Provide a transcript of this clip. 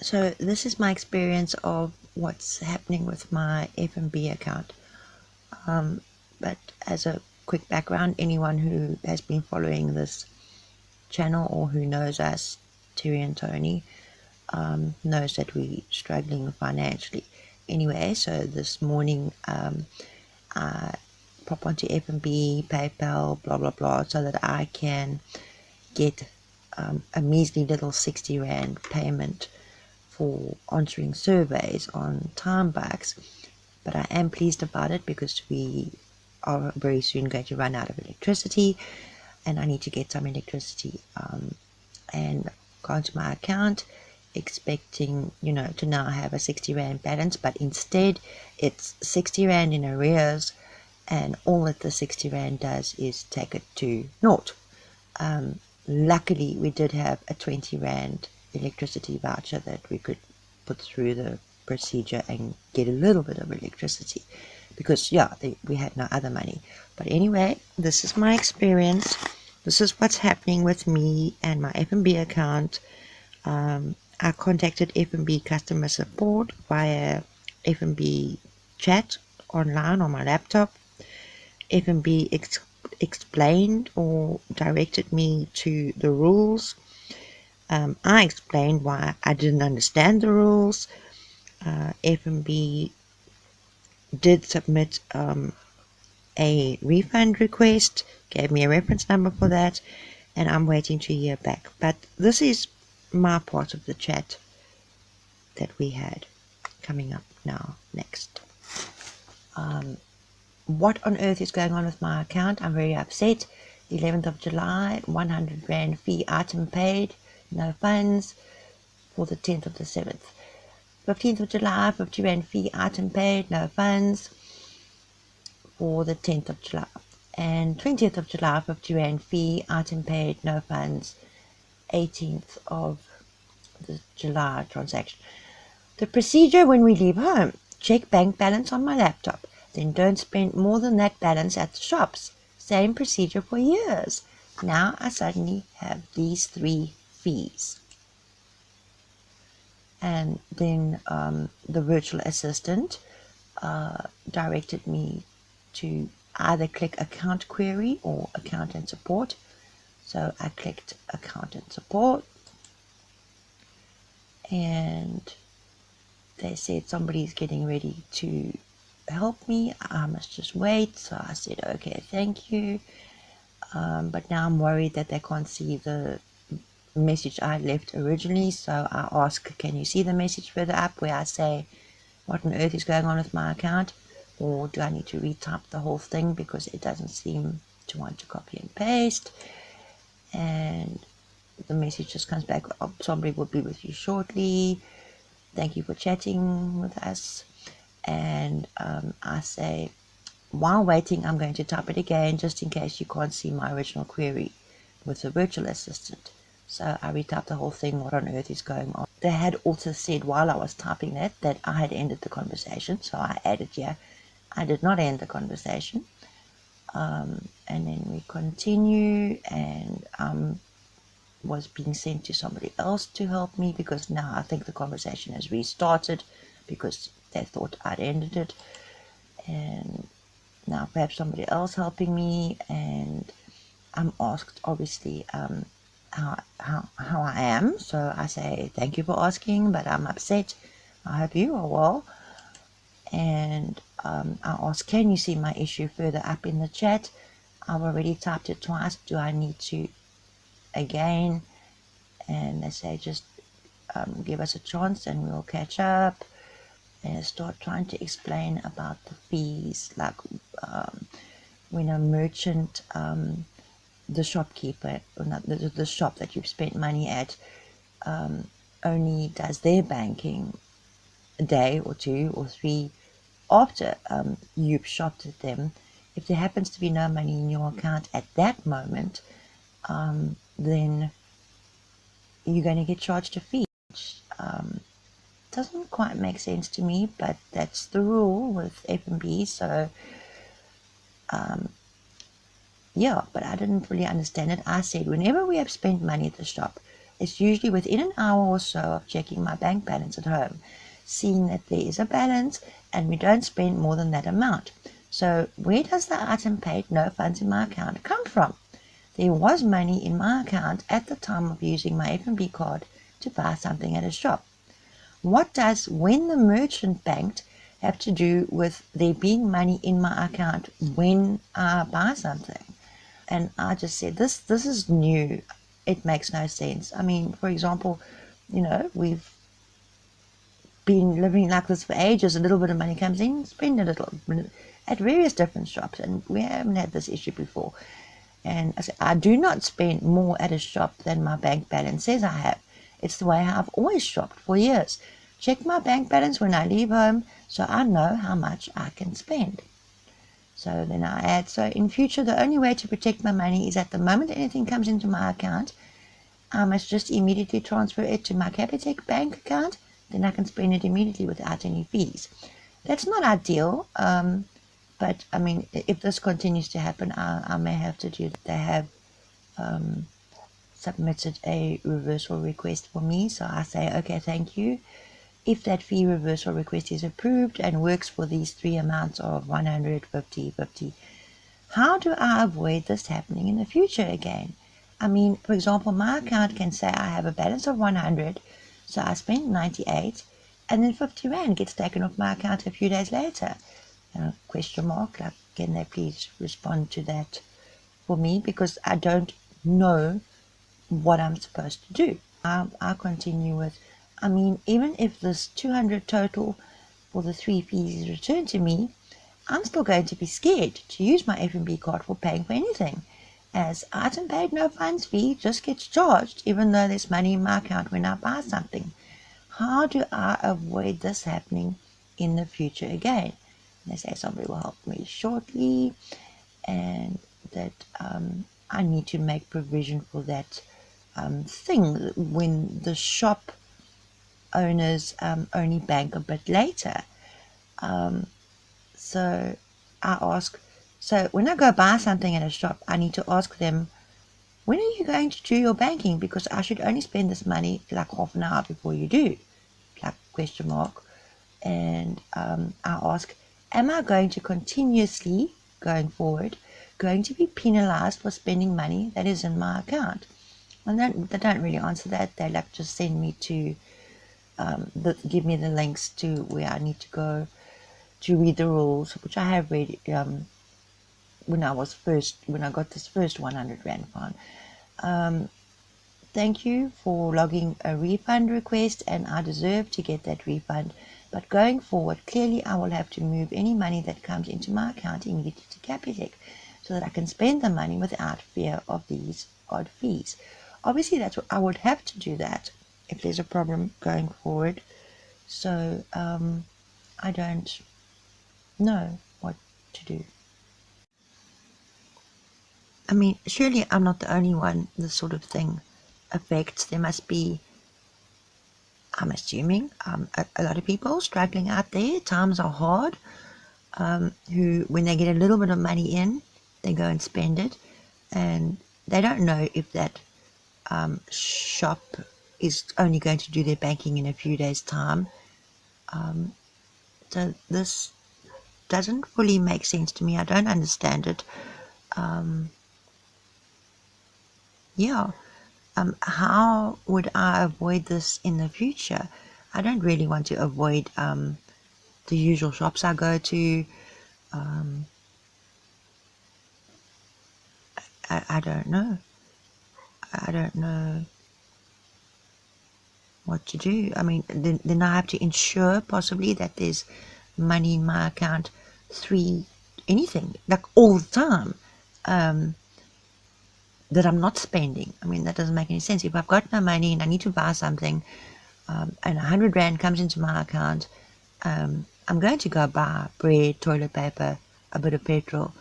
So this is my experience of what's happening with my FNB account. But as a quick background, anyone who has been following this channel or who knows us, Terry and Tony, knows that we're struggling financially. Anyway, so this morning I pop onto FNB, PayPal, blah blah blah, so that I can get a measly little 60 Rand payment for answering surveys on time bucks. But I am pleased about it because we are very soon going to run out of electricity and I need to get some electricity. And gone to my account expecting, to now have a 60 Rand balance, but instead it's 60 Rand in arrears, and all that the 60 Rand does is take it to naught. Luckily, we did have a 20 Rand electricity voucher that we could put through the procedure and get a little bit of electricity because, we had no other money. But anyway, this is my experience. This is what's happening with me and my FNB account. I contacted FNB customer support via FNB chat online on my laptop. FNB explained or directed me to the rules. I explained why I didn't understand the rules. FNB did submit a refund request, gave me a reference number for that, and I'm waiting to hear back. But this is my part of the chat that we had coming up now next. What on earth is going on with my account? I'm very upset. 11th of July, 100 Rand fee item paid, no funds for the 10th of the 7th. 15th of July, 50 Rand fee item paid, no funds for the 10th of July. And 20th of July, 50 Rand fee item paid, no funds, 18th of the July transaction. The procedure when we leave home: check bank balance on my laptop, then don't spend more than that balance at the shops. Same procedure for years. Now I suddenly have these 3 fees. And then the virtual assistant directed me to either click account query or account and support. So I clicked account and support, and they said somebody's getting ready to help me. I must just wait. So I said, okay, thank you. But now I'm worried that they can't see the message I left originally. So I ask, can you see the message further up where I say, what on earth is going on with my account? Or do I need to retype the whole thing because it doesn't seem to want to copy and paste? And the message just comes back, somebody will be with you shortly. Thank you for chatting with us. And I say, while waiting, I'm going to type it again just in case you can't see my original query with the virtual assistant. So I retyped the whole thing, what on earth is going on. They had also said while I was typing that I had ended the conversation. So I added here, I did not end the conversation. And then we continue, and was being sent to somebody else to help me because now I think the conversation has restarted because they thought I'd ended it. And now perhaps somebody else helping me, and I'm asked obviously how I am. So I say thank you for asking, but I'm upset. I hope you are well. And I ask, can you see my issue further up in the chat? I've already typed it twice. Do I need to again? And they say just give us a chance and we'll catch up. And I start trying to explain about the fees, like when a merchant, the shopkeeper, or not, the shop that you've spent money at, only does their banking a day or 2 or 3 after you've shopped at them. If there happens to be no money in your account at that moment, then you're going to get charged a fee. Doesn't quite make sense to me, but that's the rule with FNB. So yeah, but I didn't really understand it. I said whenever we have spent money at the shop, It's usually within an hour or so of checking my bank balance at home, seeing that there is a balance and we don't spend more than that amount. So where does the item paid no funds in my account come from? There was money in my account at the time of using my FNB card to buy something at a shop. What does when the merchant banked have to do with there being money in my account when I buy something? And I just said, this is new. It makes no sense. I mean, for example, we've been living like this for ages. A little bit of money comes in, spend a little at various different shops, and we haven't had this issue before. And I said, I do not spend more at a shop than my bank balance says I have. It's the way I've always shopped for years. Check my bank balance when I leave home so I know how much I can spend. So then I add, so in future, the only way to protect my money is at the moment anything comes into my account, I must just immediately transfer it to my Capitec bank account. Then I can spend it immediately without any fees. That's not ideal, but I mean, if this continues to happen, I may have to do that. They have submitted a reversal request for me, so I say, okay, thank you. If that fee reversal request is approved and works for these three amounts of 100, 50, 50, how do I avoid this happening in the future again? I mean, for example, my account can say I have a balance of 100, so I spend 98, and then 50 Rand gets taken off my account a few days later. Question mark, like, can they please respond to that for me? Because I don't know what I'm supposed to do. I'll continue with, I mean, even if this 200 total for the three fees is returned to me, I'm still going to be scared to use my FNB card for paying for anything, as item paid no funds fee just gets charged even though there's money in my account when I buy something. How do I avoid this happening in the future again? And they say somebody will help me shortly, and that I need to make provision for that thing when the shop owners only bank a bit later. So I ask, so when I go buy something at a shop, I need to ask them, when are you going to do your banking? Because I should only spend this money like half an hour before you do, like question mark. And I ask, am I going to continuously, going forward, going to be penalized for spending money that is in my account? And they don't really answer that. They like just send me to, give me the links to where I need to go to read the rules, which I have read when I got this first 100 Rand fine. Thank you for logging a refund request, and I deserve to get that refund. But going forward, clearly I will have to move any money that comes into my account immediately to Capitec so that I can spend the money without fear of these odd fees. Obviously, that's what I would have to do that if there's a problem going forward. So I don't know what to do. I mean, surely I'm not the only one this sort of thing affects. There must be, I'm assuming, a lot of people struggling out there. Times are hard. Who, when they get a little bit of money in, they go and spend it, and they don't know if that shop is only going to do their banking in a few days' time. So this doesn't fully make sense to me. I don't understand it. Yeah. How would I avoid this in the future? I don't really want to avoid the usual shops I go to. I don't know. I don't know what to do. I mean, then I have to ensure possibly that there's money in my account anything, like all the time, that I'm not spending. I mean, that doesn't make any sense. If I've got no money and I need to buy something, and 100 Rand comes into my account, I'm going to go buy bread, toilet paper, a bit of petrol,